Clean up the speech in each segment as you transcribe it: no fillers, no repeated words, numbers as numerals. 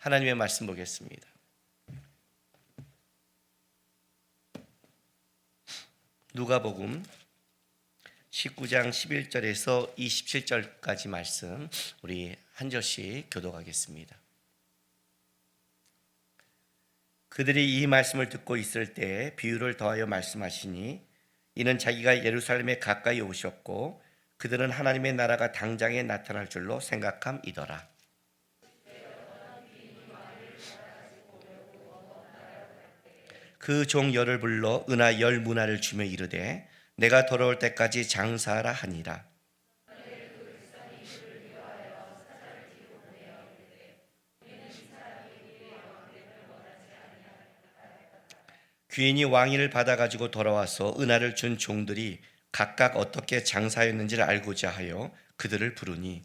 하나님의 말씀 보겠습니다. 누가복음 19장 11절에서 27절까지 말씀 우리 한 절씩 교독하겠습니다. 그들이 이 말씀을 듣고 있을 때 비유를 더하여 말씀하시니 이는 자기가 예루살렘에 가까이 오셨고 그들은 하나님의 나라가 당장에 나타날 줄로 생각함이더라. 그 종 열을 불러 은하 10문화를 주며 이르되 내가 돌아올 때까지 장사하라 하니라. 귀인이 왕위를 받아가지고 돌아와서 은하를 준 종들이 각각 어떻게 장사하였는지를 알고자 하여 그들을 부르니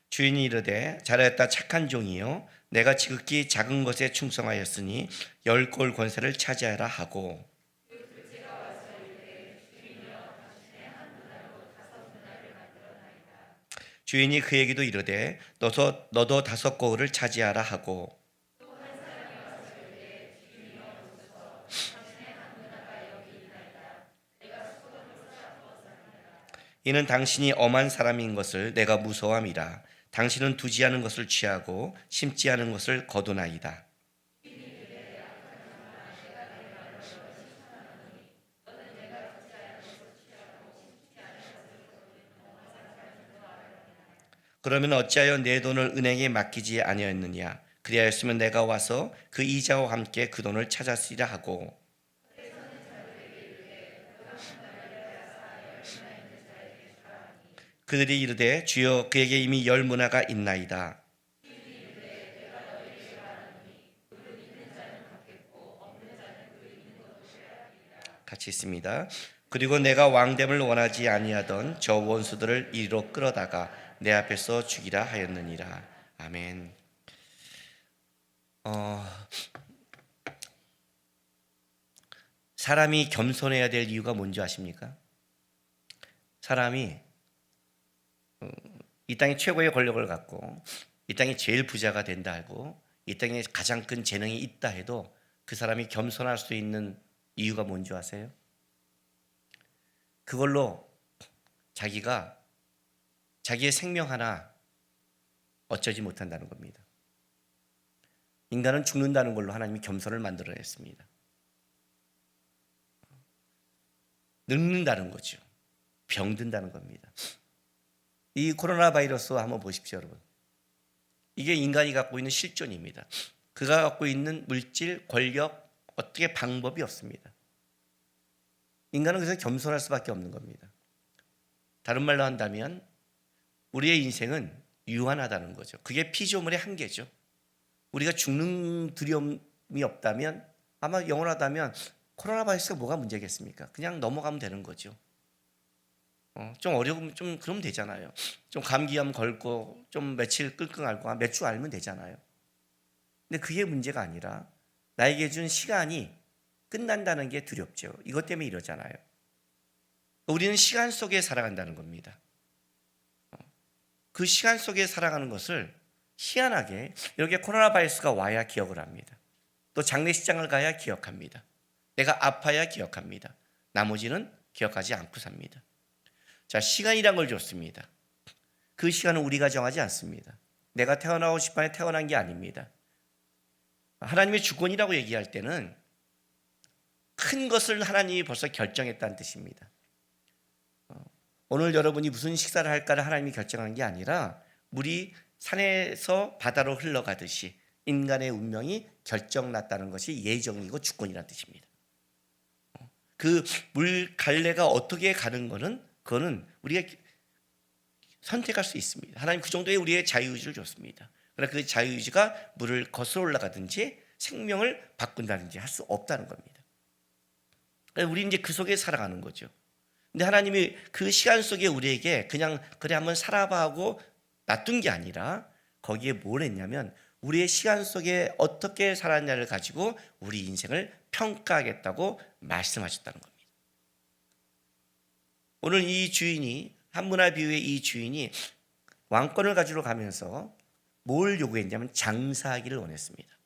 주인이 이르되 잘하였다 착한 종이요 내가 지극히 작은 것에 충성하였으니 10골 권세를 차지하라 하고 주인이 그에게도 이르되 너도 5골을 차지하라 하고 이는 당신이 엄한 사람인 것을 내가 무서워함이라. 당신은 두지 않은 것을 취하고 심지 않은 것을 거두나이다. 그러면 어찌하여 내 돈을 은행에 맡기지 아니하였느냐? 그리하였으면 내가 와서 그 이자와 함께 그 돈을 찾았으리라 하고 그들이 이르되 주여 그에게 이미 10문화가 있나이다. 같이 있습니다. 그리고 내가 왕됨을 원하지 아니하던 저 원수들을 이리로 끌어다가 내 앞에서 죽이라 하였느니라. 아멘. 사람이 겸손해야 될 이유가 뭔지 아십니까? 사람이 이 땅에 최고의 권력을 갖고 이 땅에 제일 부자가 된다 하고 이 땅에 가장 큰 재능이 있다 해도 그 사람이 겸손할 수 있는 이유가 뭔지 아세요? 그걸로 자기가 자기의 생명 하나 어쩌지 못한다는 겁니다. 인간은 죽는다는 걸로 하나님이 겸손을 만들어냈습니다. 늙는다는 거죠. 병든다는 겁니다. 이 코로나 바이러스 한번 보십시오, 여러분. 이게 인간이 갖고 있는 실존입니다. 그가 갖고 있는 물질, 권력, 어떻게 방법이 없습니다. 인간은 그래서 겸손할 수밖에 없는 겁니다. 다른 말로 한다면 우리의 인생은 유한하다는 거죠. 그게 피조물의 한계죠. 우리가 죽는 두려움이 없다면 아마 영원하다면 코로나 바이러스가 뭐가 문제겠습니까? 그냥 넘어가면 되는 거죠. 좀 어려우면 좀 그러면 되잖아요. 좀 감기염 걸고 좀 며칠 끙끙 앓고 몇 주 앓으면 되잖아요. 근데 그게 문제가 아니라 나에게 준 시간이 끝난다는 게 두렵죠. 이것 때문에 이러잖아요. 우리는 시간 속에 살아간다는 겁니다. 그 시간 속에 살아가는 것을 희한하게 이렇게 코로나 바이러스가 와야 기억을 합니다. 또 장례식장을 가야 기억합니다. 내가 아파야 기억합니다. 나머지는 기억하지 않고 삽니다. 자, 시간이란 걸 줬습니다. 그 시간은 우리가 정하지 않습니다. 내가 태어나고 싶어 태어난 게 아닙니다. 하나님의 주권이라고 얘기할 때는 큰 것을 하나님이 벌써 결정했다는 뜻입니다. 오늘 여러분이 무슨 식사를 할까를 하나님이 결정한 게 아니라 물이 산에서 바다로 흘러가듯이 인간의 운명이 결정났다는 것이 예정이고 주권이라는 뜻입니다. 그 물 갈래가 어떻게 가는 거는 그거는 우리가 선택할 수 있습니다. 하나님 그 정도의 우리의 자유의지를 줬습니다. 그러나 그 자유의지가 물을 거슬러 올라가든지 생명을 바꾼다든지 할 수 없다는 겁니다. 우리는 이제 그 속에 살아가는 거죠. 근데 하나님이 그 시간 속에 우리에게 그냥 그래 한번 살아봐 하고 놔둔 게 아니라 거기에 뭘 했냐면 우리의 시간 속에 어떻게 살았냐를 가지고 우리 인생을 평가하겠다고 말씀하셨다는 겁니다. 오늘 이 주인이 한문화 비유의 이 주인이 왕권을 가지러 가면서 뭘 요구했냐면 장사하기를 원했습니다.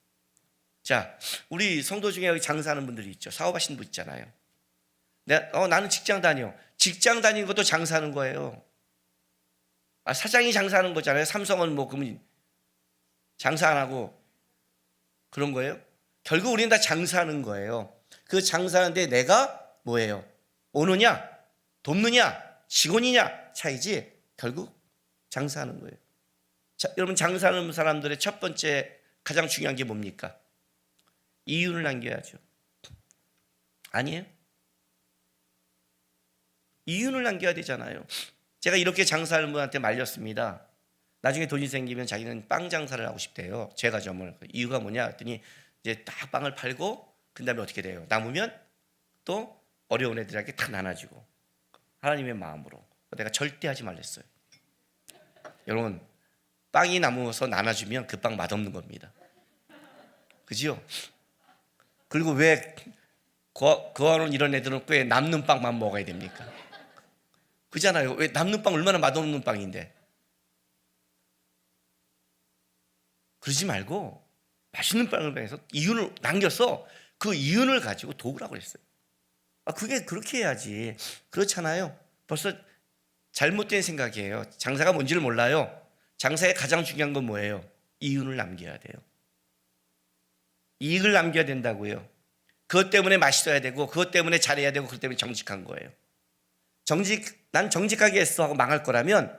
자, 우리 성도 중에 여기 장사하는 분들이 있죠. 사업하시는 분 있잖아요. 나는 직장 다녀. 직장 다니는 것도 장사하는 거예요. 사장이 장사하는 거잖아요. 삼성은 뭐 그러면 장사 안 하고 그런 거예요? 결국 우리는 다 장사하는 거예요. 그 장사하는데 내가 뭐예요? 오느냐, 돕느냐, 직원이냐 차이지 결국 장사하는 거예요. 자, 여러분 장사하는 사람들의 첫 번째 가장 중요한 게 뭡니까? 이윤을 남겨야죠. 아니에요? 이윤을 남겨야 되잖아요. 제가 이렇게 장사하는 분한테 말렸습니다. 나중에 돈이 생기면 자기는 빵 장사를 하고 싶대요. 제과점을. 이유가 뭐냐 했더니 이제 딱 빵을 팔고 그 다음에 어떻게 돼요? 남으면 또 어려운 애들에게 다 나눠주고 하나님의 마음으로. 내가 절대 하지 말랬어요. 여러분 빵이 남아서 나눠주면 그 빵 맛없는 겁니다. 그지요? 그리고 왜 거하는 이런 애들은 꽤 남는 빵만 먹어야 됩니까? 그잖아요. 왜 남는 빵 얼마나 맛없는 빵인데. 그러지 말고 맛있는 빵을 해서 이윤을 남겨서 그 이윤을 가지고 도우라고 그랬어요. 그게 그렇게 해야지. 그렇잖아요. 벌써 잘못된 생각이에요. 장사가 뭔지를 몰라요. 장사의 가장 중요한 건 뭐예요? 이윤을 남겨야 돼요. 이익을 남겨야 된다고요. 그것 때문에 맛있어야 되고 그것 때문에 잘해야 되고 그것 때문에 정직한 거예요. 난 정직하게 했어 하고 망할 거라면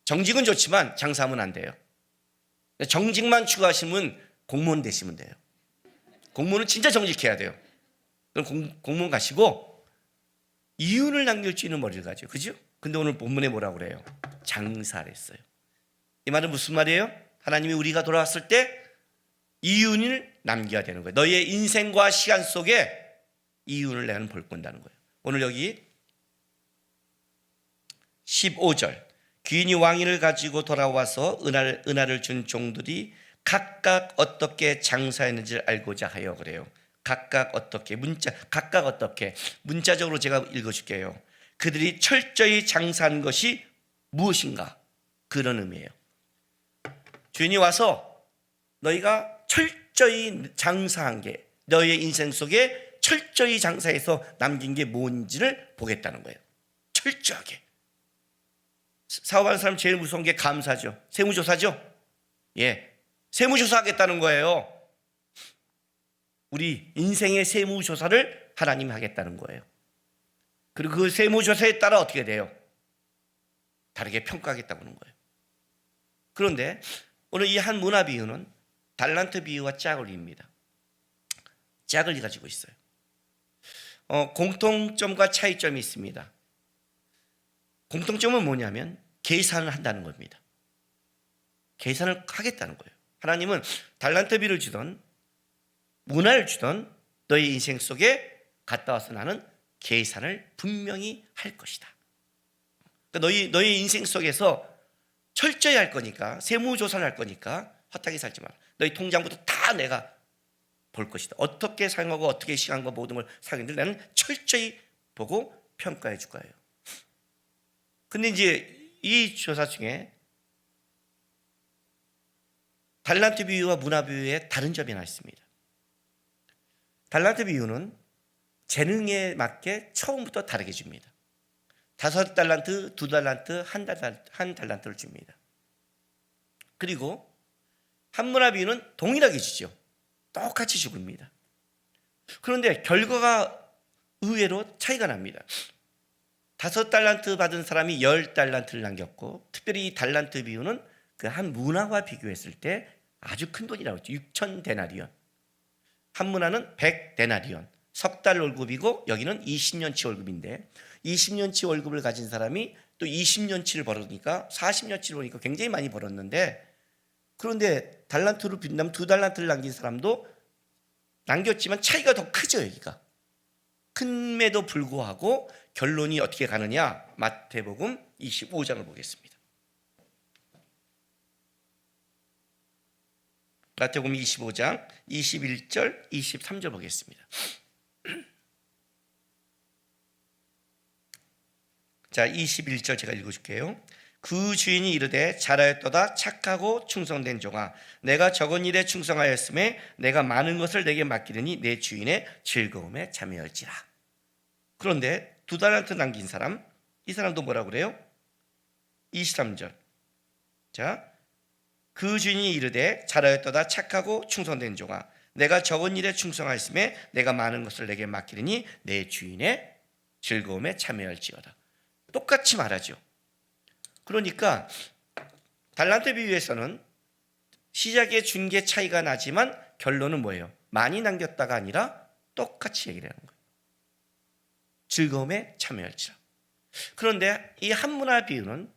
정직은 좋지만 장사하면 안 돼요. 정직만 추구하시면 공무원 되시면 돼요. 공무원은 진짜 정직해야 돼요. 그럼 공무원 가시고 이윤을 남길 수 있는 머리를 가죠. 그죠? 근데 오늘 본문에 뭐라고 그래요? 장사를 했어요. 이 말은 무슨 말이에요? 하나님이 우리가 돌아왔을 때 이윤을 남겨야 되는 거예요. 너의 인생과 시간 속에 이윤을 내가 볼 건다는 거예요. 오늘 여기 15절 귀인이 왕위를 가지고 돌아와서 은하를 준 종들이 각각 어떻게 장사했는지를 알고자 하여 그래요. 각각 어떻게 문자적으로 제가 읽어줄게요. 그들이 철저히 장사한 것이 무엇인가? 그런 의미예요. 주인이 와서 너희가 철저히 장사한 게 너희의 인생 속에 철저히 장사해서 남긴 게 뭔지를 보겠다는 거예요. 철저하게. 사업하는 사람 제일 무서운 게 감사죠. 세무조사죠. 예, 세무조사 하겠다는 거예요. 우리 인생의 세무조사를 하나님이 하겠다는 거예요. 그리고 그 세무조사에 따라 어떻게 돼요? 다르게 평가하겠다고 하는 거예요. 그런데 오늘 이 한 문화 비유는 달란트 비유와 짝을입니다. 짝을 가지고 있어요. 공통점과 차이점이 있습니다. 공통점은 뭐냐면 계산을 한다는 겁니다. 계산을 하겠다는 거예요. 하나님은 달란트 비를 주던 문화를 주던 너의 인생 속에 갔다 와서 나는 계산을 분명히 할 것이다. 그러니까 너의 인생 속에서 철저히 할 거니까 세무조사를 할 거니까 허탕이 살지 마라. 너희 통장부터 다 내가 볼 것이다. 어떻게 사용하고 어떻게 시간과 모든 걸 사용했는지 나는 철저히 보고 평가해 줄 거예요. 근데 이제 이 조사 중에 달란트 비유와 문화 비유에 다른 점이 하나 있습니다. 달란트 비유는 재능에 맞게 처음부터 다르게 줍니다. 5달란트, 2달란트, 1달란트를 줍니다. 그리고 한문화 비유는 동일하게 주죠. 똑같이 죽습니다. 그런데 결과가 의외로 차이가 납니다. 5달란트 받은 사람이 10달란트를 남겼고, 특별히 이 달란트 비유는 그 한 문화와 비교했을 때 아주 큰 돈이라고 했죠. 6,000데나리온. 한 문화는 100데나리온. 석 달 월급이고 여기는 20년치 월급인데 20년치 월급을 가진 사람이 또 20년치를 벌으니까 40년치를 벌으니까 굉장히 많이 벌었는데, 그런데 달란트로 빈다면 2달란트를 남긴 사람도 남겼지만 차이가 더 크죠. 여기가 큰에도 불구하고 결론이 어떻게 가느냐, 마태복음 25장을 보겠습니다. 마태복음 25장 21절 23절 보겠습니다. 자, 21절 제가 읽어줄게요. 그 주인이 이르되 잘하였도다 착하고 충성된 종아, 내가 적은 일에 충성하였음에 내가 많은 것을 내게 맡기르니 내 주인의 즐거움에 참여할지라. 그런데 2달란트 남긴 사람, 이 사람도 뭐라고 그래요? 23절. 자, 그 주인이 이르되 잘하였도다 착하고 충성된 종아, 내가 적은 일에 충성하였음에 내가 많은 것을 내게 맡기르니 내 주인의 즐거움에 참여할지어다. 똑같이 말하죠. 그러니까 달란트 비유에서는 시작에 준 게 차이가 나지만 결론은 뭐예요? 많이 남겼다가 아니라 똑같이 얘기를 하는 거예요. 즐거움에 참여할지라. 그런데 이 한문화 비유는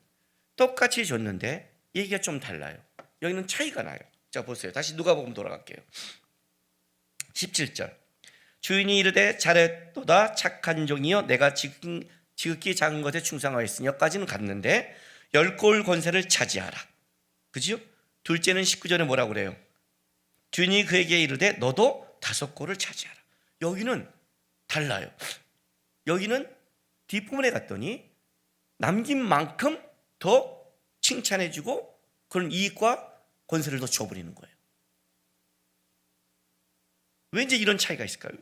똑같이 줬는데 얘기가 좀 달라요. 여기는 차이가 나요. 자, 보세요. 다시 누가복음 돌아갈게요. 17절. 주인이 이르되 잘했도다 착한 종이여, 내가 지극히 작은 것에 충성하였으니, 여기까지는 갔는데 10골 권세를 차지하라. 그죠? 둘째는 19절에 뭐라고 그래요? 주인이 그에게 이르되 너도 5골을 차지하라. 여기는 달라요. 여기는 뒷부분에 갔더니 남긴 만큼 더 칭찬해주고 그런 이익과 권세를 더 줘버리는 거예요. 왠지 이런 차이가 있을까요?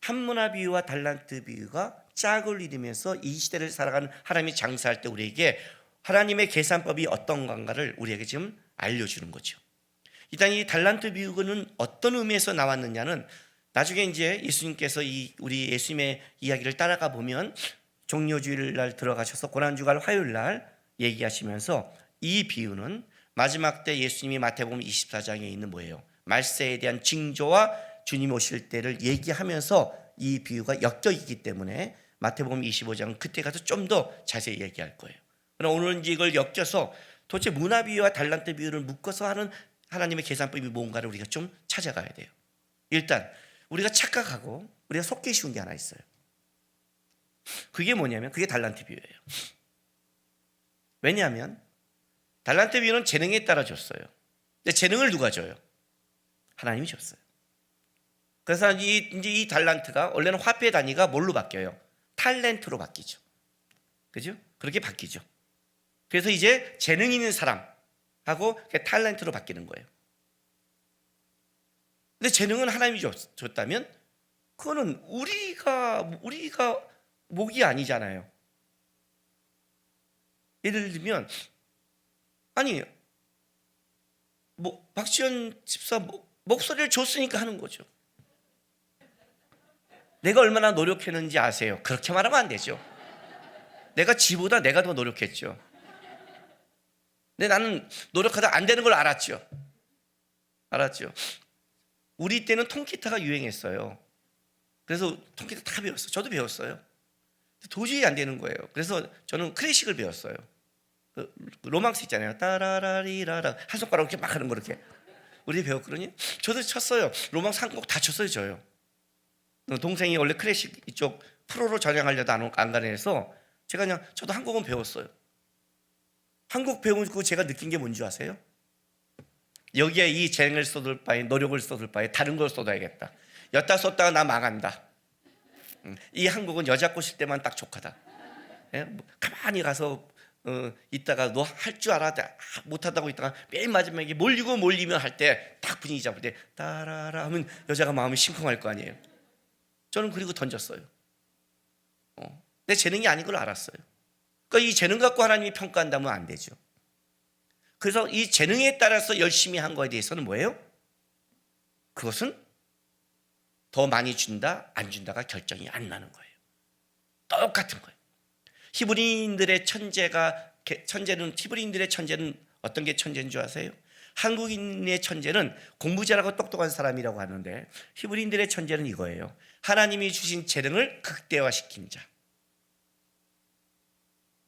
한문화 비유와 달란트 비유가 짝을 이루면서 이 시대를 살아가는 하나님이 장사할 때 우리에게 하나님의 계산법이 어떤 건가를 우리에게 지금 알려주는 거죠. 일단 이 달란트 비유는 어떤 의미에서 나왔느냐는 나중에 이제 예수님께서 우리 예수님의 이야기를 따라가 보면 종려주일 날 들어가셔서 고난주간 화요일 날 얘기하시면서 이 비유는 마지막 때 예수님이 마태복음 24장에 있는 뭐예요? 말세에 대한 징조와 주님 오실 때를 얘기하면서 이 비유가 엮여있기 때문에 마태복음 25장은 그때 가서 좀 더 자세히 얘기할 거예요. 그러나 오늘은 이걸 엮여서 도대체 문화 비유와 달란트 비유를 묶어서 하는 하나님의 계산법이 뭔가를 우리가 좀 찾아가야 돼요. 일단 우리가 착각하고 우리가 속기 쉬운 게 하나 있어요. 그게 뭐냐면 그게 달란트 비유예요. 왜냐하면 달란트 비유는 재능에 따라 줬어요. 근데 재능을 누가 줘요? 하나님이 줬어요. 그래서 이제 이 달란트가 원래는 화폐 단위가 뭘로 바뀌어요? 탈렌트로 바뀌죠. 그죠? 그렇게 바뀌죠. 그래서 이제 재능 있는 사람하고 탈렌트로 바뀌는 거예요. 근데 재능은 하나님이 줬다면 그거는 우리가 목이 아니잖아요. 예를 들면 아니 박지원 집사 목소리를 줬으니까 하는 거죠. 내가 얼마나 노력했는지 아세요? 그렇게 말하면 안 되죠. 내가 지보다 내가 더 노력했죠. 근데 나는 노력하다 안 되는 걸 알았죠. 우리 때는 통기타가 유행했어요. 그래서 통기타 다 배웠어요. 저도 배웠어요. 도저히 안 되는 거예요. 그래서 저는 클래식을 배웠어요. 로망스 있잖아요. 따라라리라라 한 손가락 이렇게 막 하는 거 이렇게 우리 배웠거든요. 저도 쳤어요. 로망스 한 곡 다 쳤어요. 저요. 동생이 원래 클래식 이쪽 프로로 전향하려다 안 가려서 제가 그냥 저도 한 곡은 배웠어요. 한 곡 배우고 제가 느낀 게 뭔지 아세요? 여기에 이 재능을 쏟을 바에 노력을 쏟을 바에 다른 걸 쏟아야겠다. 여따 쏟다가 나 망한다. 이 한 곡은 여자 꼬실 때만 딱 족하다. 가만히 가서 있다가 너 할 줄 알아? 못하다고 있다가 맨 마지막에 몰리면 할 때 딱 분위기 잡을 때 따라라 하면 여자가 마음이 심쿵할 거 아니에요. 저는 그리고 던졌어요. 내 재능이 아닌 걸 알았어요. 그러니까 이 재능 갖고 하나님이 평가한다면 안 되죠. 그래서 이 재능에 따라서 열심히 한 거에 대해서는 뭐예요? 그것은 더 많이 준다 안 준다가 결정이 안 나는 거예요. 똑같은 거예요. 히브리인들의 천재는 어떤 게 천재인 줄 아세요? 한국인의 천재는 공부 잘하고 똑똑한 사람이라고 하는데 히브리인들의 천재는 이거예요. 하나님이 주신 재능을 극대화시킨 자.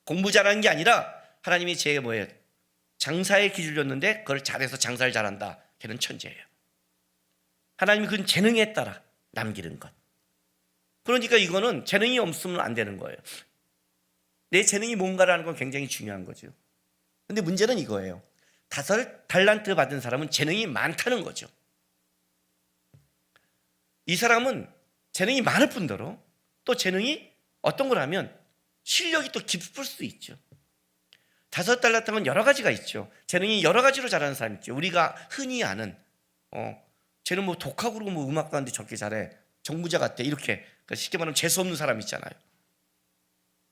공부 잘하는 게 아니라 하나님이 제게 뭐예요? 장사의 기준을 줬는데 그걸 잘해서 장사를 잘한다. 걔는 천재예요. 하나님이 그 재능에 따라 남기는 것. 그러니까 이거는 재능이 없으면 안 되는 거예요. 내 재능이 뭔가라는 건 굉장히 중요한 거죠. 근데 문제는 이거예요. 5달란트 받은 사람은 재능이 많다는 거죠. 이 사람은 재능이 많을 뿐더러 또 재능이 어떤 걸 하면 실력이 또 깊을 수도 있죠. 5달란트는 여러 가지가 있죠. 재능이 여러 가지로 잘하는 사람 있죠. 우리가 흔히 아는 쟤는 뭐 독학으로 뭐 음악도 하는데 저렇게 잘해, 정부자 같아, 이렇게 쉽게 말하면 재수 없는 사람 있잖아요.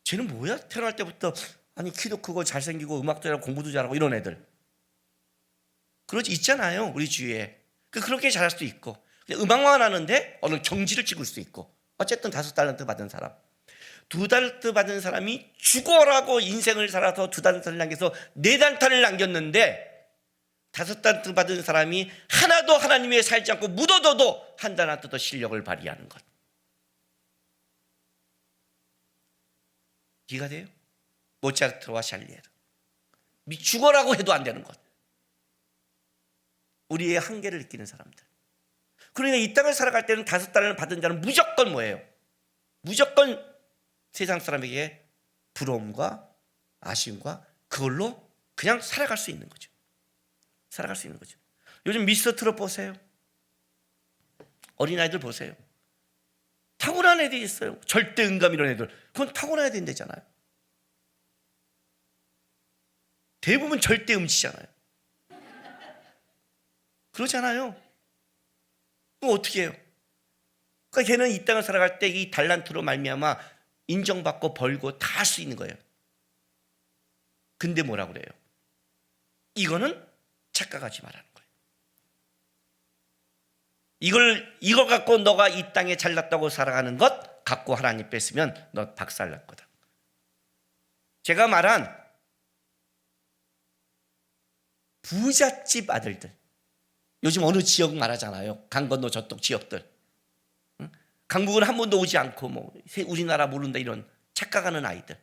쟤는 뭐야? 태어날 때부터 아니 키도 크고 잘생기고 음악도 잘하고 공부도 잘하고 이런 애들 그러지 있잖아요, 우리 주위에. 그렇게 잘할 수도 있고, 음악만 하는데 어느 경지를 찍을 수도 있고. 어쨌든 5달란트 받은 사람, 2달란트 받은 사람이 죽어라고 인생을 살아서 2달란트를 남겨서 4달란트를 남겼는데, 5달란트 받은 사람이 하나도 하나님 위에 살지 않고 묻어둬도 1달란트 더 실력을 발휘하는 것. 이해가 돼요? 모차르트와 샬리에르, 죽어라고 해도 안 되는 것. 우리의 한계를 느끼는 사람들. 그러니까 이 땅을 살아갈 때는 5달란트를 받은 자는 무조건 뭐예요? 무조건 세상 사람에게 부러움과 아쉬움과 그걸로 그냥 살아갈 수 있는 거죠. 살아갈 수 있는 거죠. 요즘 미스터 트롯 보세요. 어린아이들 보세요. 타고난 애들이 있어요. 절대음감 이런 애들. 그건 타고나야 된다잖아요. 대부분 절대음치잖아요. 그러잖아요. 그럼 어떻게 해요? 그러니까 걔는 이 땅을 살아갈 때 이 달란트로 말미암아 인정받고 벌고 다 할 수 있는 거예요. 근데 뭐라고 그래요? 이거는 착각하지 말라는 거예요. 이걸 갖고 너가 이 땅에 잘났다고 살아가는 것 갖고 하나님 뺐으면 너 박살날 거다. 제가 말한 부잣집 아들들, 요즘 어느 지역 말하잖아요. 강 건너 저쪽 지역들, 강북은 한 번도 오지 않고 뭐 우리나라 모른다 이런 착각하는 아이들,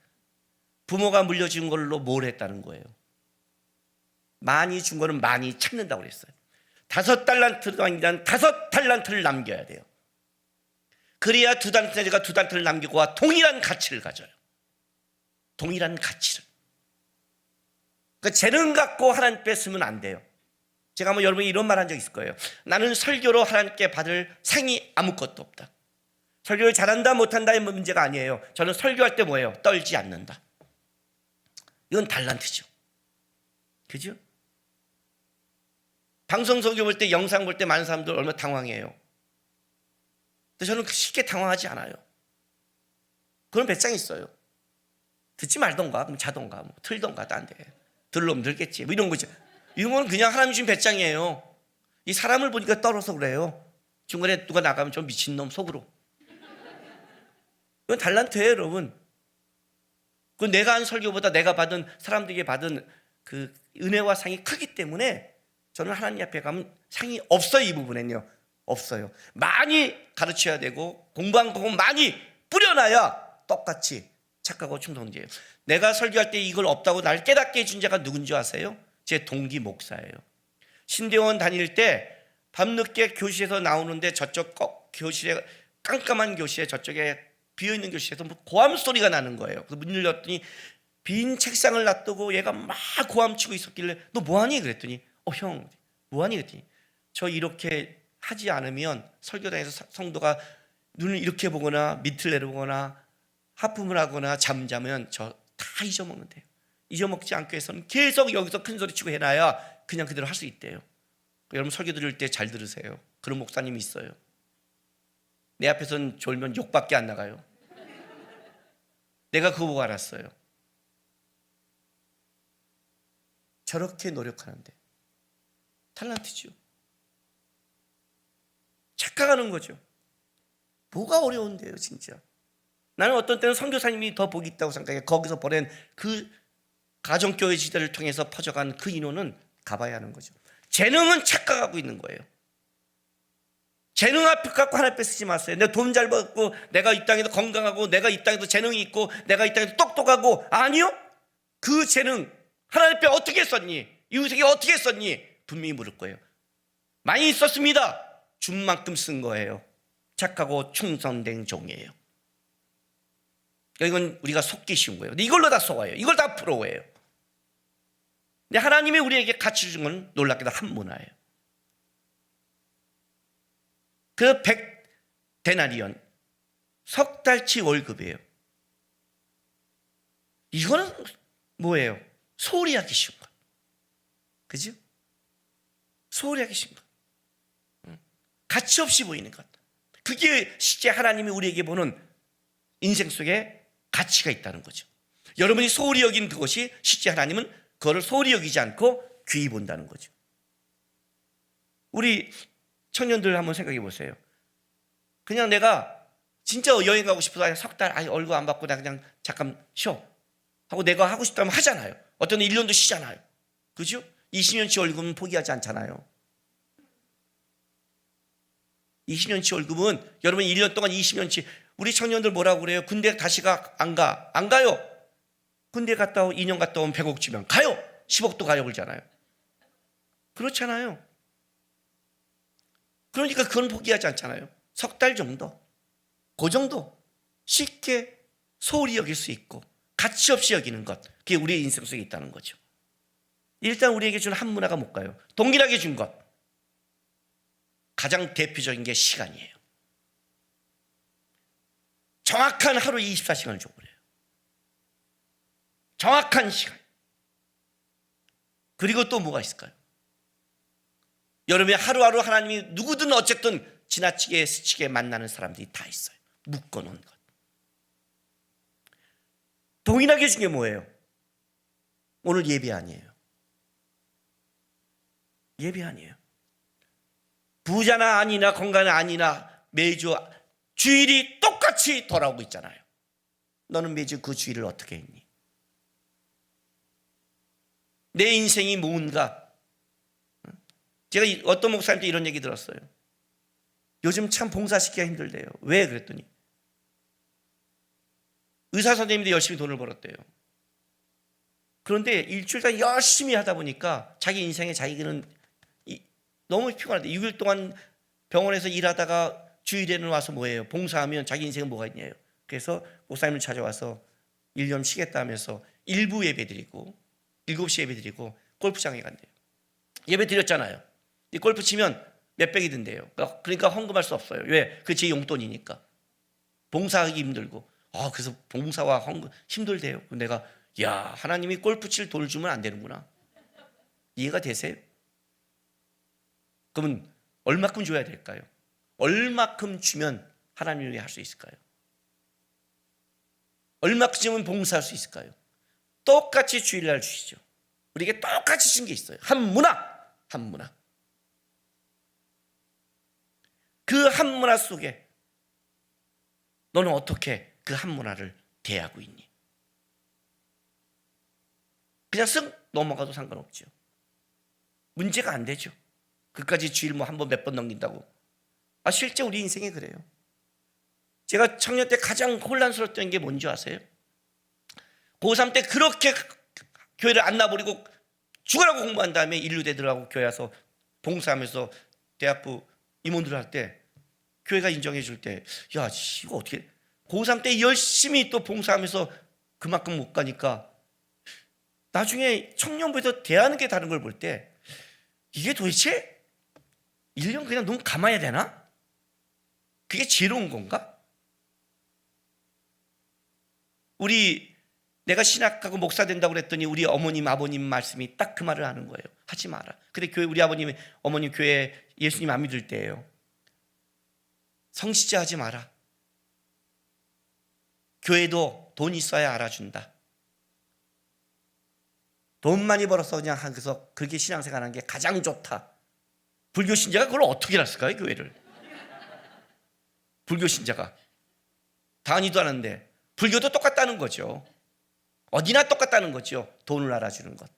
부모가 물려준 걸로 뭘 했다는 거예요? 많이 준 거는 많이 찾는다고 그랬어요. 5달란트가 아니라 5달란트를 남겨야 돼요. 그래야 2달란트가 2달란트를 남기고와 동일한 가치를 가져요. 동일한 가치를. 그러니까 재능 갖고 하나님 뺐으면 안 돼요. 제가 뭐 여러분이 이런 말 한 적 있을 거예요. 나는 설교로 하나님께 받을 상이 아무것도 없다. 설교를 잘한다 못한다의 문제가 아니에요. 저는 설교할 때 뭐예요? 떨지 않는다. 이건 달란트죠. 그죠? 방송 설교 볼 때, 영상 볼 때 많은 사람들 얼마나 당황해요. 근데 저는 쉽게 당황하지 않아요. 그런 배짱이 있어요. 듣지 말던가, 그럼 자던가, 뭐 틀던가, 딴 데. 들으면 들겠지. 뭐 이런 거죠. 이런 건 그냥 하나님 주신 배짱이에요. 이 사람을 보니까 떨어서 그래요. 중간에 누가 나가면 좀 미친놈 속으로. 이건 달란트예요, 여러분. 그 내가 한 설교보다 내가 받은, 사람들에게 받은 그 은혜와 상이 크기 때문에 저는 하나님 앞에 가면 상이 없어요. 이 부분엔요. 없어요. 많이 가르쳐야 되고 공부한 거 많이 뿌려놔야 똑같이 착하고 충성지예요. 내가 설교할 때 이걸 없다고 날 깨닫게 해준 자가 누군지 아세요? 제 동기 목사예요. 신대원 다닐 때 밤늦게 교실에서 나오는데 저쪽 교실에, 깜깜한 교실에, 저쪽에 비어있는 교실에서 뭐 고함 소리가 나는 거예요. 그래서 문 열렸더니 빈 책상을 놔두고 얘가 막 고함 치고 있었길래 너 뭐하니? 그랬더니 형 뭐하니? 그랬더니 저 이렇게 하지 않으면 설교당에서 성도가 눈을 이렇게 보거나 밑을 내려보거나 하품을 하거나 잠자면 저 다 잊어먹는데요. 잊어먹지 않기 위해서는 계속 여기서 큰 소리 치고 해놔야 그냥 그대로 할 수 있대요. 여러분 설교 들을 때 잘 들으세요. 그런 목사님이 있어요. 내 앞에서는 졸면 욕밖에 안 나가요. 내가 그거 보고 알았어요. 저렇게 노력하는데 탤런트죠. 착각하는 거죠. 뭐가 어려운데요, 진짜. 나는 어떤 때는 선교사님이 더 복이 있다고 생각해. 거기서 보낸 그 가정교회 시대를 통해서 퍼져간 그 인원은 가봐야 하는 거죠. 재능은 착각하고 있는 거예요. 재능 앞에 갖고 하나 뺏쓰지 마세요. 내가 돈 잘 벌고 내가 이 땅에도 건강하고 내가 이 땅에도 재능이 있고 내가 이 땅에도 똑똑하고, 아니요. 그 재능 하나님 앞에 어떻게 썼니? 이웃에게 어떻게 썼니? 분명히 물을 거예요. 많이 썼습니다. 준 만큼 쓴 거예요. 착하고 충성된 종이에요. 이건 우리가 속기 쉬운 거예요. 근데 이걸로 다 속아요. 이걸 다 부러워해요. 근데 하나님이 우리에게 가치 준 건 놀랍게도 한 문화예요. 그 100데나리온 석 달치 월급이에요. 이거는 뭐예요? 소홀히 하기 쉬운 것. 그죠? 소홀히 하기 쉬운 것. 가치 없이 보이는 것. 그게 실제 하나님이 우리에게 보는 인생 속에 가치가 있다는 거죠. 여러분이 소홀히 여긴 그것이 실제 하나님은 그거를 소홀히 여기지 않고 귀히 본다는 거죠. 우리 청년들 한번 생각해 보세요. 그냥 내가 진짜 여행 가고 싶어서 석 달 얼굴 안 받고 나 그냥 잠깐 쉬어 하고 내가 하고 싶다면 하잖아요. 어떤 1년도 쉬잖아요. 그죠? 20년치 월급은 포기하지 않잖아요. 20년치 월급은 여러분 1년 동안 20년치 우리 청년들 뭐라고 그래요? 군대 다시 안 가요. 군대 갔다 2년 갔다 오면 100억 주면 가요. 10억도 가요 그러잖아요. 그렇잖아요. 그러니까 그건 포기하지 않잖아요. 석 달 정도, 그 정도 쉽게 소홀히 여길 수 있고 가치 없이 여기는 것, 그게 우리의 인생 속에 있다는 거죠. 일단 우리에게 준 한 문화가 뭘까요? 동일하게 준 것, 가장 대표적인 게 시간이에요. 정확한 하루 24시간을 줘버려요. 정확한 시간. 그리고 또 뭐가 있을까요? 여러분이 하루하루 하나님이 누구든 어쨌든 지나치게 스치게 만나는 사람들이 다 있어요. 묶어놓은 것. 동일하게 준 게 뭐예요? 오늘 예배 아니에요. 예배 아니에요. 부자나 아니나 건강나 아니나 매주 주일이 똑같이 돌아오고 있잖아요. 너는 매주 그 주일을 어떻게 했니? 내 인생이 뭔가. 제가 어떤 목사님한테 이런 얘기 들었어요. 요즘 참 봉사시키기가 힘들대요. 왜 그랬더니 의사 선생님들이 열심히 돈을 벌었대요. 그런데 일주일 다 열심히 하다 보니까 자기 인생에 자기는 너무 피곤하대. 6일 동안 병원에서 일하다가 주일에는 와서 뭐예요? 봉사하면 자기 인생은 뭐가 있냐요. 그래서 목사님을 찾아와서 1년 쉬겠다 하면서 일부 예배 드리고 7시 예배 드리고 골프장에 간대요. 예배 드렸잖아요. 이 골프 치면 몇백이 든대요. 그러니까 헌금할 수 없어요. 왜? 그게 제 용돈이니까. 봉사하기 힘들고. 그래서 봉사와 헌금 힘들대요. 내가 야, 하나님이 골프 칠 돈을 주면 안 되는구나. 이해가 되세요? 그러면 얼마큼 줘야 될까요? 얼마큼 주면 하나님을 위해 할 수 있을까요? 얼마큼 주면 봉사할 수 있을까요? 똑같이 주일날 주시죠. 우리에게 똑같이 준 게 있어요. 한 문화. 그 한 문화 속에 너는 어떻게 그 한 문화를 대하고 있니? 그냥 쓱 넘어가도 상관없죠. 문제가 안 되죠. 그까지 주일 한 번 몇 번 넘긴다고. 실제 우리 인생이 그래요. 제가 청년 때 가장 혼란스러웠던 게 뭔지 아세요? 고3 때 그렇게 교회를 안 나버리고 죽으라고 공부한 다음에 인류대들하고 교회 와서 봉사하면서 대학부 임원들 할 때 교회가 인정해 줄 때 야, 이거 어떻게 고3 때 열심히 또 봉사하면서 그만큼 못 가니까 나중에 청년부에서 대하는 게 다른 걸 볼 때 이게 도대체 1년 그냥 눈 감아야 되나? 그게 지혜로운 건가? 내가 신학하고 목사 된다고 그랬더니 우리 어머님 아버님 말씀이 딱 그 말을 하는 거예요. 하지 마라. 근데 교회 우리 아버님 어머님 교회 예수님 안 믿을 때예요. 성시자 하지 마라. 교회도 돈 있어야 알아준다. 돈 많이 벌어서 그냥 하면서 그렇게 신앙생활 하는 게 가장 좋다. 불교 신자가 그걸 어떻게 났을까요, 교회를? 불교 신자가 다니도 않은데 불교도 똑같다는 거죠. 어디나 똑같다는 거죠. 돈을 알아주는 것.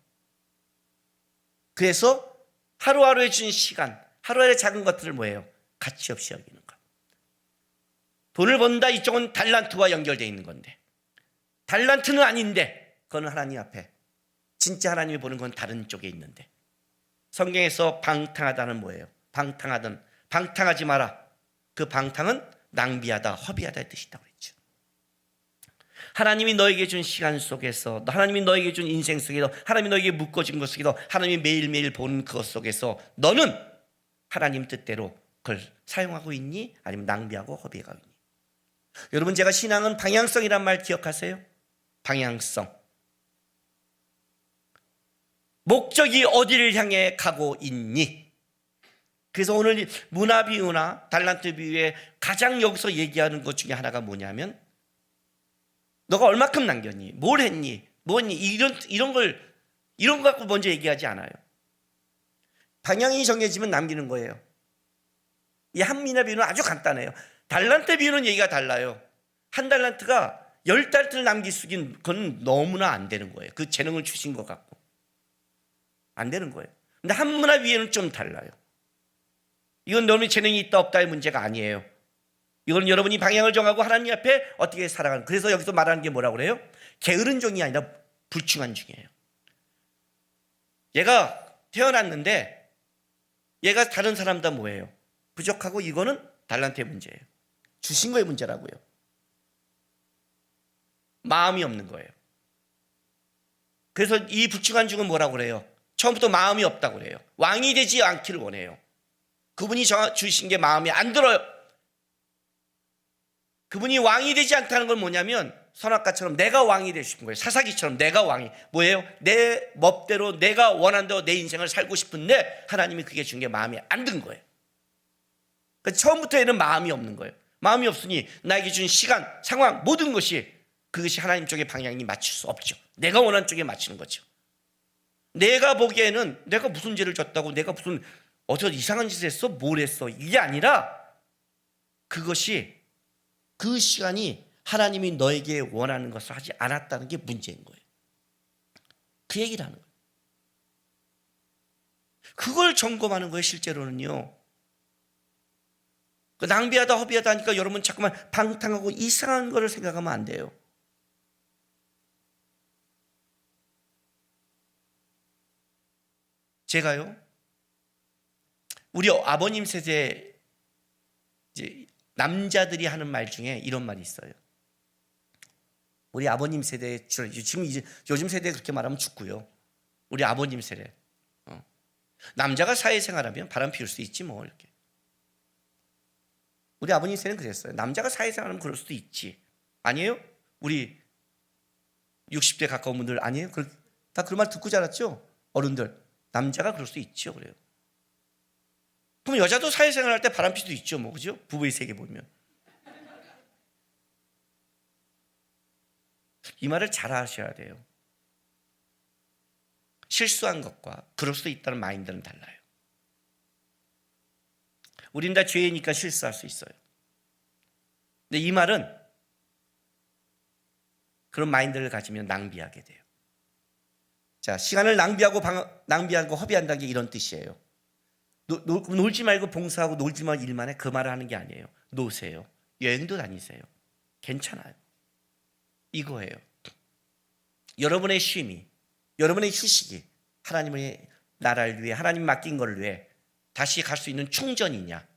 그래서 하루하루에 주는 시간, 하루하루의 작은 것들을 뭐예요? 가치 없이 여기는 것. 돈을 번다 이쪽은 달란트와 연결되어 있는 건데 달란트는 아닌데 그건 하나님 앞에 진짜 하나님이 보는 건 다른 쪽에 있는데 성경에서 방탕하다는 뭐예요? 방탕하지 마라. 그 방탕은 낭비하다, 허비하다의 뜻이 있다고 그랬죠. 하나님이 너에게 준 시간 속에서, 하나님이 너에게 준 인생 속에서, 하나님이 너에게 묶어준 것 속에서, 하나님이 매일매일 보는 그것 속에서 너는 하나님 뜻대로 그걸 사용하고 있니? 아니면 낭비하고 허비하고 있니? 여러분, 제가 신앙은 방향성이란 말 기억하세요? 방향성. 목적이 어디를 향해 가고 있니? 그래서 오늘 문화 비유나 달란트 비유에 가장 여기서 얘기하는 것 중에 하나가 뭐냐면 너가 얼마큼 남겼니? 뭘 했니? 뭐니? 이런 거 갖고 먼저 얘기하지 않아요. 방향이 정해지면 남기는 거예요. 이 한미나 비유는 아주 간단해요. 달란트 비유는 얘기가 달라요. 한 달란트가 10달란트를 남길 수 있는 건 너무나 안 되는 거예요. 그 재능을 주신 것 같고 안 되는 거예요. 근데 한문화 비유는 좀 달라요. 이건 너는 재능이 있다 없다의 문제가 아니에요. 이건 여러분이 방향을 정하고 하나님 앞에 어떻게 살아가는. 그래서 여기서 말하는 게 뭐라고 그래요? 게으른 종이 아니라 불충한 종이에요. 얘가 태어났는데 얘가 다른 사람보다 뭐예요? 부족하고 이거는 달란트의 문제예요. 주신 거의 문제라고요. 마음이 없는 거예요. 그래서 이 불충한 종은 뭐라고 그래요? 처음부터 마음이 없다고 그래요. 왕이 되지 않기를 원해요. 그분이 주신 게 마음에 안 들어요. 그분이 왕이 되지 않다는 건 뭐냐면 선악과처럼 내가 왕이 되고 싶은 거예요. 사사기처럼 내가 왕이 뭐예요? 내 멋대로 내가 원하는 대로 내 인생을 살고 싶은데 하나님이 그게 준 게 마음에 안 든 거예요. 그러니까 처음부터 얘는 마음이 없는 거예요. 마음이 없으니 나에게 준 시간, 상황 모든 것이 그것이 하나님 쪽의 방향이 맞출 수 없죠. 내가 원하는 쪽에 맞추는 거죠. 내가 보기에는 내가 무슨 죄를 졌다고 내가 무슨 어디서 이상한 짓을 했어? 뭘 했어? 이게 아니라 그것이 그 시간이 하나님이 너에게 원하는 것을 하지 않았다는 게 문제인 거예요. 그 얘기를 하는 거예요. 그걸 점검하는 거예요. 실제로는요. 낭비하다 허비하다 하니까 여러분 자꾸만 방탕하고 이상한 거를 생각하면 안 돼요. 제가요 우리 아버님 세대 이제 남자들이 하는 말 중에 이런 말이 있어요. 우리 아버님 세대 지금 이제 요즘 세대에 그렇게 말하면 죽고요. 우리 아버님 세대 남자가 사회생활하면 바람 피울 수 있지 뭐 이렇게. 우리 아버님 세대는 그랬어요. 남자가 사회생활하면 그럴 수도 있지. 아니에요? 우리 60대 가까운 분들 아니에요? 다 그런 말 듣고 자랐죠? 어른들 남자가 그럴 수 있죠. 그래요. 그럼 여자도 사회생활 할 때 바람 피도 있죠, 뭐 그죠? 부부의 세계 보면 이 말을 잘 아셔야 돼요. 실수한 것과 그럴 수도 있다는 마인드는 달라요. 우린 다 죄이니까 실수할 수 있어요. 근데 이 말은 그런 마인드를 가지면 낭비하게 돼요. 자, 시간을 낭비하고 허비한다는 게 이런 뜻이에요. 놀지 말고 봉사하고 놀지 말고 일만 해. 그 말을 하는 게 아니에요. 노세요. 여행도 다니세요. 괜찮아요. 이거예요. 여러분의 쉼이, 여러분의 휴식이 하나님의 나라를 위해 하나님 맡긴 걸 위해 다시 갈 수 있는 충전이냐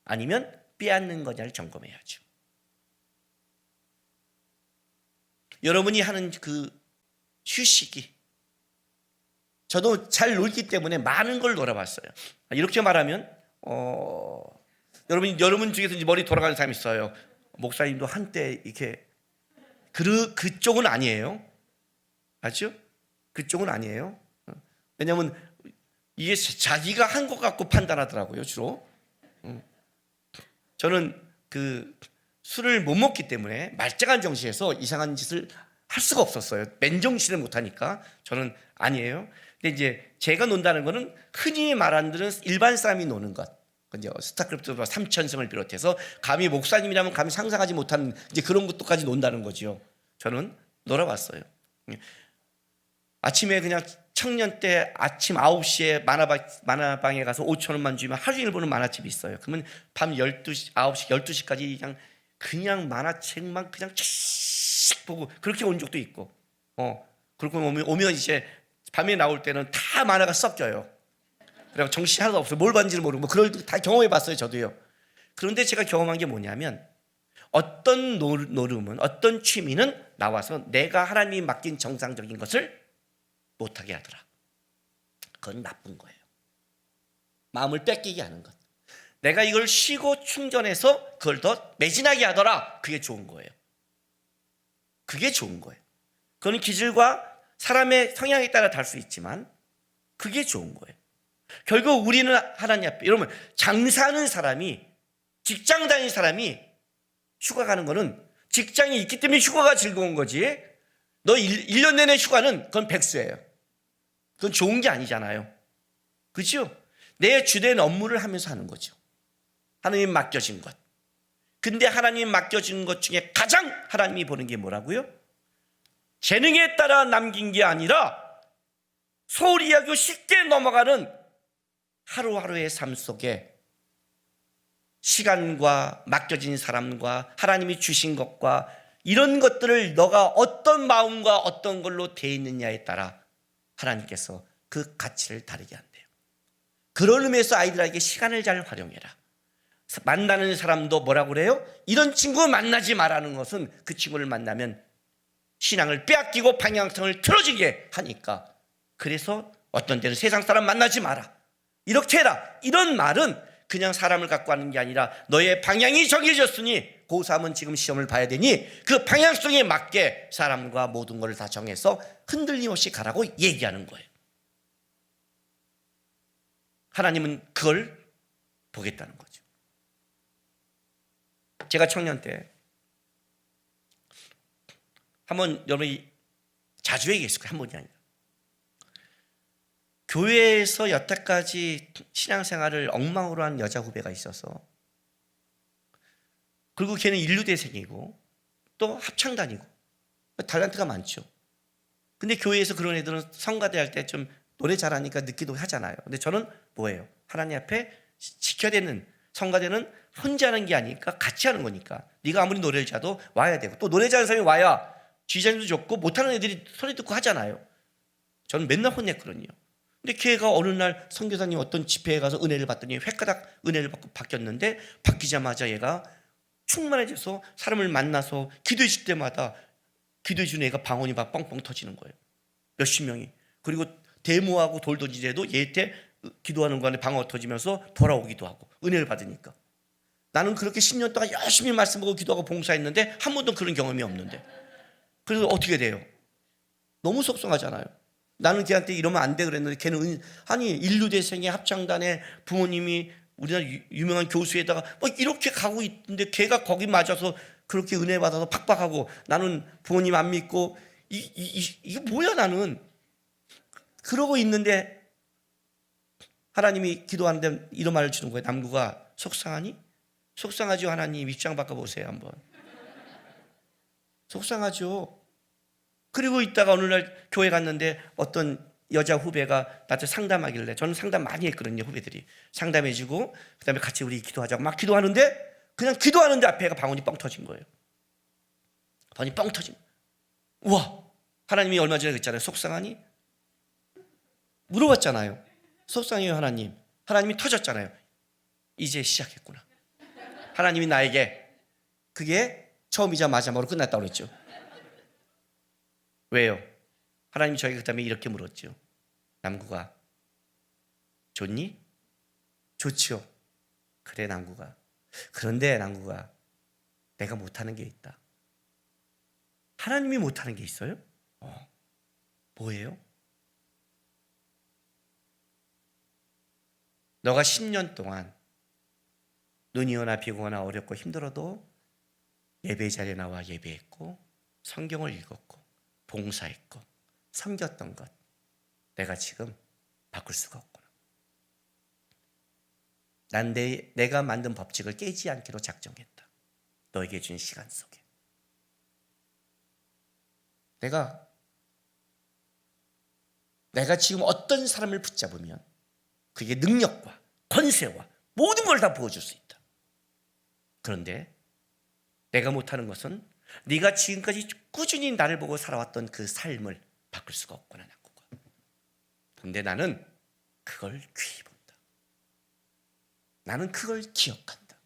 아니면 빼앗는 거냐를 점검해야죠. 여러분이 하는 그 휴식이 저도 잘 놀기 때문에 많은 걸 놀아봤어요. 이렇게 말하면 여러분 중에서 이제 머리 돌아가는 사람이 있어요. 목사님도 한때 이렇게 그쪽은 아니에요. 맞죠? 그쪽은 아니에요. 왜냐하면 이게 자기가 한 것 갖고 판단하더라고요. 주로 저는 그 술을 못 먹기 때문에 말짱한 정신에서 이상한 짓을 할 수가 없었어요. 맨정신을 못하니까 저는 아니에요. 근데 이제 제가 논다는 거는 흔히 말하는 일반 사람이 노는 것. 이제 스타크래프트 3000성을 비롯해서 감히 목사님이라면 감히 상상하지 못한 이제 그런 것도까지 논다는 거죠. 저는 놀아봤어요. 아침에 그냥 청년 때 아침 9시에 만화방에 가서 5,000원만 주면 하루 종일 보는 만화집이 있어요. 그러면 밤 12시, 9시, 12시까지 그냥 만화책만 그냥 씩 보고 그렇게 온 적도 있고 그렇게 오면 이제 밤에 나올 때는 다 만화가 섞여요. 그래서 정신이 하나도 없어요. 뭘 봤는지를 모르고 뭐 그걸 다 경험해 봤어요. 저도요. 그런데 제가 경험한 게 뭐냐면 어떤 노름은 어떤 취미는 나와서 내가 하나님이 맡긴 정상적인 것을 못하게 하더라. 그건 나쁜 거예요. 마음을 뺏기게 하는 것. 내가 이걸 쉬고 충전해서 그걸 더 매진하게 하더라. 그게 좋은 거예요. 그게 좋은 거예요. 그건 기질과 사람의 성향에 따라 다를 수 있지만 그게 좋은 거예요. 결국 우리는 하나님 앞에, 여러분, 장사하는 사람이, 직장 다니는 사람이 휴가 가는 거는 직장이 있기 때문에 휴가가 즐거운 거지, 너 1년 내내 휴가는 그건 백수예요. 그건 좋은 게 아니잖아요. 그렇죠? 내 주된 업무를 하면서 하는 거죠. 하나님 맡겨진 것. 근데 하나님 맡겨진 것 중에 가장 하나님이 보는 게 뭐라고요? 재능에 따라 남긴 게 아니라 소홀히 하고 쉽게 넘어가는 하루하루의 삶 속에 시간과 맡겨진 사람과 하나님이 주신 것과 이런 것들을 너가 어떤 마음과 어떤 걸로 돼 있느냐에 따라 하나님께서 그 가치를 다르게 한대요. 그런 의미에서 아이들에게 시간을 잘 활용해라. 만나는 사람도 뭐라고 그래요? 이런 친구 만나지 말라는 것은 그 친구를 만나면 신앙을 빼앗기고 방향성을 틀어지게 하니까, 그래서 어떤 때는 세상 사람 만나지 마라, 이렇게 해라, 이런 말은 그냥 사람을 갖고 하는 게 아니라 너의 방향이 정해졌으니 고3은 지금 시험을 봐야 되니 그 방향성에 맞게 사람과 모든 것을 다 정해서 흔들림 없이 가라고 얘기하는 거예요. 하나님은 그걸 보겠다는 거죠. 제가 청년 때 한번, 여러분이 자주 얘기했을 거예요. 한 번이 아니라, 교회에서 여태까지 신앙생활을 엉망으로 한 여자 후배가 있어서, 그리고 걔는 인류대생이고 또 합창 다니고 탤런트가 많죠. 근데 교회에서 그런 애들은 성가대 할 때 좀 노래 잘하니까 늦기도 하잖아요. 근데 저는 뭐예요? 하나님 앞에 지켜야 되는, 성가대는 혼자 하는 게 아니니까 같이 하는 거니까 네가 아무리 노래를 잘도 와야 되고, 또 노래 잘하는 사람이 와야 지휘자님도 좋고 못하는 애들이 소리 듣고 하잖아요. 저는 맨날 혼냈거든요. 근데 걔가 어느 날 선교사님 어떤 집회에 가서 은혜를 받더니 획가닥 은혜를 받고 바뀌었는데, 바뀌자마자 얘가 충만해져서 사람을 만나서 기도해 줄 때마다 기도해 주는 애가 방언이 막 뻥뻥 터지는 거예요. 몇십 명이. 그리고 데모하고 돌 던지제도 얘한테 기도하는 거 안에 방언 터지면서 돌아오기도 하고, 은혜를 받으니까. 나는 그렇게 10년 동안 열심히 말씀 보고 기도하고 봉사했는데 한 번도 그런 경험이 없는데, 그래서 어떻게 돼요? 너무 속상하잖아요. 나는 걔한테 이러면 안 돼 그랬는데 걔는 아니 인류대생의 합창단에 부모님이 우리나라 유명한 교수에다가 뭐 이렇게 가고 있는데 걔가 거기 맞아서 그렇게 은혜 받아서 팍팍하고, 나는 부모님 안 믿고 이게 뭐야 나는. 그러고 있는데 하나님이 기도하는데 이런 말을 주는 거예요. 남구가 속상하니? 속상하죠. 하나님 입장 바꿔보세요 한번. 속상하죠. 그리고 있다가 어느 날 교회 갔는데 어떤 여자 후배가 나한테 상담하길래, 저는 상담 많이 했거든요. 후배들이 상담해주고 그다음에 같이 우리 기도하자고 막 기도하는데, 그냥 기도하는데 앞에가 방언이 뻥 터진 거예요. 방언이 뻥 터진. 우와, 하나님이 얼마 전에 그랬잖아요. 속상하니? 물어봤잖아요. 속상해요 하나님. 하나님이 터졌잖아요. 이제 시작했구나. 하나님이 나에게, 그게 처음이자 마지막으로 끝났다고 그랬죠. 왜요? 하나님이 저에게 그 다음에 이렇게 물었죠. 남구가 좋니? 좋지요. 그래 남구가. 그런데 남구가 내가 못하는 게 있다. 하나님이 못하는 게 있어요? 뭐예요? 너가 10년 동안 눈이 오나 비가 오나 어렵고 힘들어도 예배 자리에 나와 예배했고 성경을 읽었고 봉사했고 섬겼던 것, 내가 지금 바꿀 수가 없구나. 난 내가 만든 법칙을 깨지 않기로 작정했다. 너에게 준 시간 속에 내가 지금 어떤 사람을 붙잡으면 그게 능력과 권세와 모든 걸 다 부어줄 수 있다. 그런데 내가 못하는 것은 네가 지금까지 꾸준히 나를 보고 살아왔던 그 삶을 바꿀 수가 없구나 남구가. 그런데 나는 그걸 귀히 본다. 나는 그걸 기억한다.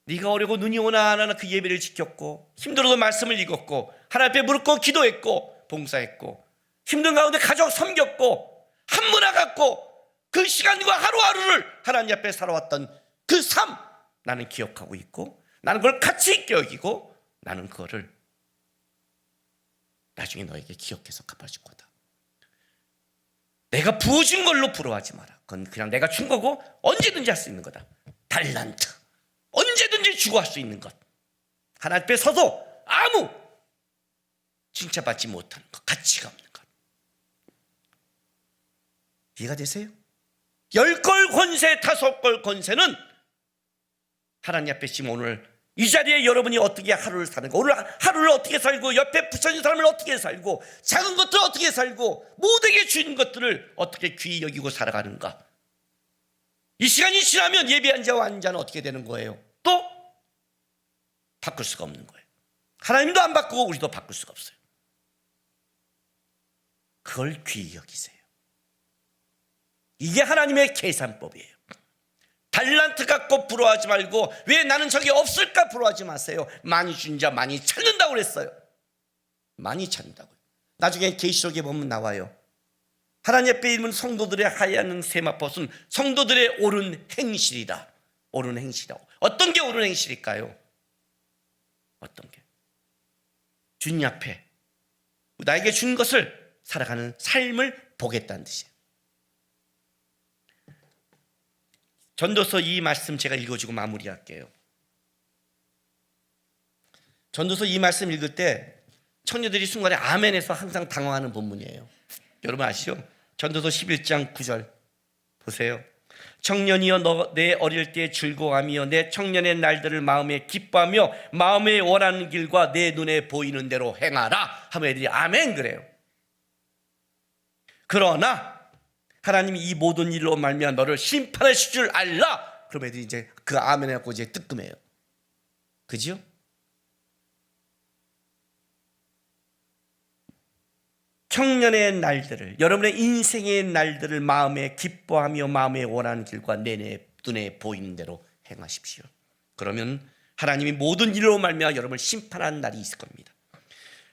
네가 어려고 눈이 오나 안 오나 그 예배를 지켰고 힘들어도 말씀을 읽었고 하나님 앞에 무릎 꿇고 기도했고 봉사했고 힘든 가운데 가족 섬겼고 한문화 갖고 그 시간과 하루하루를 하나님 앞에 살아왔던 그 삶, 나는 기억하고 있고 나는 그걸 가치 있게 여기고 나는 그거를 나중에 너에게 기억해서 갚아줄 거다. 내가 부어준 걸로 부러워하지 마라. 그건 그냥 내가 준 거고 언제든지 할 수 있는 거다. 달란트, 언제든지 주고 할 수 있는 것. 하나님 앞에 서도 아무 칭찬받지 못하는 것, 가치가 없는 것. 이해가 되세요? 10골 권세, 5골 권세는 하나님 앞에 지금 오늘 이 자리에 여러분이 어떻게 하루를 사는가, 오늘 하루를 어떻게 살고, 옆에 붙여진 사람을 어떻게 살고, 작은 것들을 어떻게 살고, 모두에게 주는 것들을 어떻게 귀히 여기고 살아가는가. 이 시간이 지나면 예배한 자와 아닌 자는 어떻게 되는 거예요? 또 바꿀 수가 없는 거예요. 하나님도 안 바꾸고 우리도 바꿀 수가 없어요. 그걸 귀히 여기세요. 이게 하나님의 계산법이에요. 달란트 갖고 부러워하지 말고, 왜 나는 저게 없을까 부러워하지 마세요. 많이 준 자 많이 찾는다고 그랬어요. 많이 찾는다고요. 나중에 계시록에 보면 나와요. 하나님 앞에 있는 성도들의 하얀 세마포는 성도들의 옳은 행실이다. 옳은 행실이라고. 어떤 게 옳은 행실일까요? 어떤 게? 주님 앞에 나에게 준 것을 살아가는 삶을 보겠다는 뜻이에요. 전도서 이 말씀 제가 읽어주고 마무리할게요. 전도서 이 말씀 읽을 때 청년들이 순간에 아멘해서 항상 당황하는 본문이에요. 여러분 아시죠? 전도서 11장 9절 보세요. 청년이여 너 내 어릴 때 즐거워하며 내 청년의 날들을 마음에 기뻐하며 마음에 원하는 길과 내 눈에 보이는 대로 행하라 하면 애들이 아멘 그래요. 그러나 하나님이 이 모든 일로 말미암아 너를 심판하실 줄 알라. 그럼 애들이 이제 그 아멘 해갖고 이제 뜨끔해요. 그죠? 청년의 날들을, 여러분의 인생의 날들을 마음에 기뻐하며 마음에 원하는 길과 내 눈에 보이는 대로 행하십시오. 그러면 하나님이 모든 일로 말미암아 여러분을 심판하는 날이 있을 겁니다.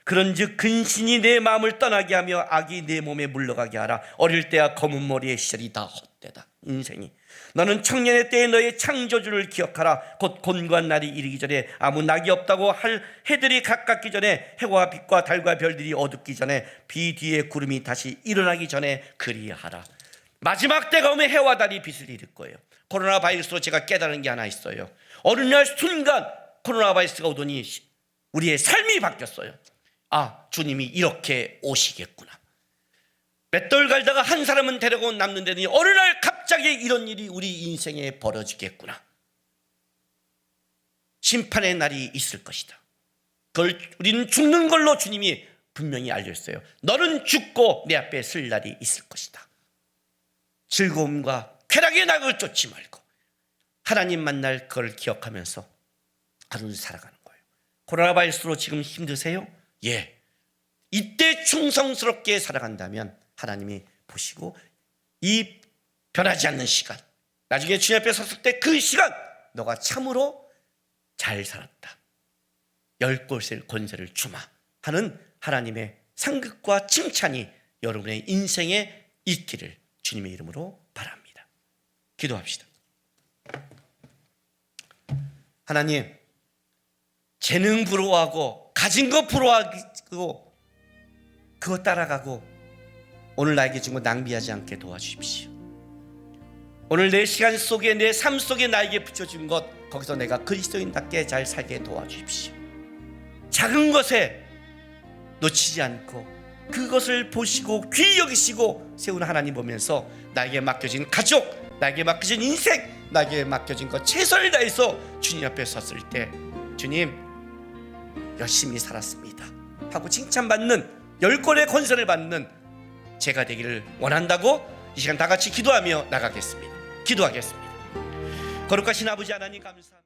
그런즉 근신이 내 마음을 떠나게 하며 악이 내 몸에 물러가게 하라. 어릴 때와 검은 머리의 시절이 다 헛되다. 인생이 너는 청년의 때에 너의 창조주를 기억하라. 곧 곤고한 날이 이르기 전에 아무 낙이 없다고 할 해들이 가깝기 전에 해와 빛과 달과 별들이 어둡기 전에 비 뒤에 구름이 다시 일어나기 전에 그리하라. 마지막 때가 오면 해와 달이 빛을 잃을 거예요. 코로나 바이러스로 제가 깨달은 게 하나 있어요. 어느 날 순간 코로나 바이러스가 오더니 우리의 삶이 바뀌었어요. 아, 주님이 이렇게 오시겠구나. 맷돌 갈다가 한 사람은 데려고 남는다더니 어느 날 갑자기 이런 일이 우리 인생에 벌어지겠구나. 심판의 날이 있을 것이다. 그걸 우리는 죽는 걸로 주님이 분명히 알려줬어요. 너는 죽고 내 앞에 설 날이 있을 것이다. 즐거움과 쾌락의 낙을 쫓지 말고 하나님 만날 그걸 기억하면서 하루를 살아가는 거예요. 코로나 바이러스로 지금 힘드세요? 예. 이때 충성스럽게 살아간다면 하나님이 보시고 이 변하지 않는 시간, 나중에 주님 앞에 섰을 때 그 시간 너가 참으로 잘 살았다, 10골 권세를 주마 하는 하나님의 상급과 칭찬이 여러분의 인생에 있기를 주님의 이름으로 바랍니다. 기도합시다. 하나님, 재능 부러워하고 가진 거 부러워하고 그거 따라가고 오늘 나에게 준 거 낭비하지 않게 도와주십시오. 오늘 내 시간 속에 내 삶 속에 나에게 붙여준 것, 거기서 내가 그리스도인답게 잘 살게 도와주십시오. 작은 것에 놓치지 않고 그것을 보시고 귀히 여기시고 세운 하나님 보면서 나에게 맡겨진 가족, 나에게 맡겨진 인생, 나에게 맡겨진 것 최선을 다해서 주님 앞에 섰을 때 주님 열심히 살았습니다 하고 칭찬받는 10골의 권세를 받는 제가 되기를 원한다고 이 시간 다 같이 기도하며 나가겠습니다. 기도하겠습니다. 거룩하신 아버지 하나님 감사합니다.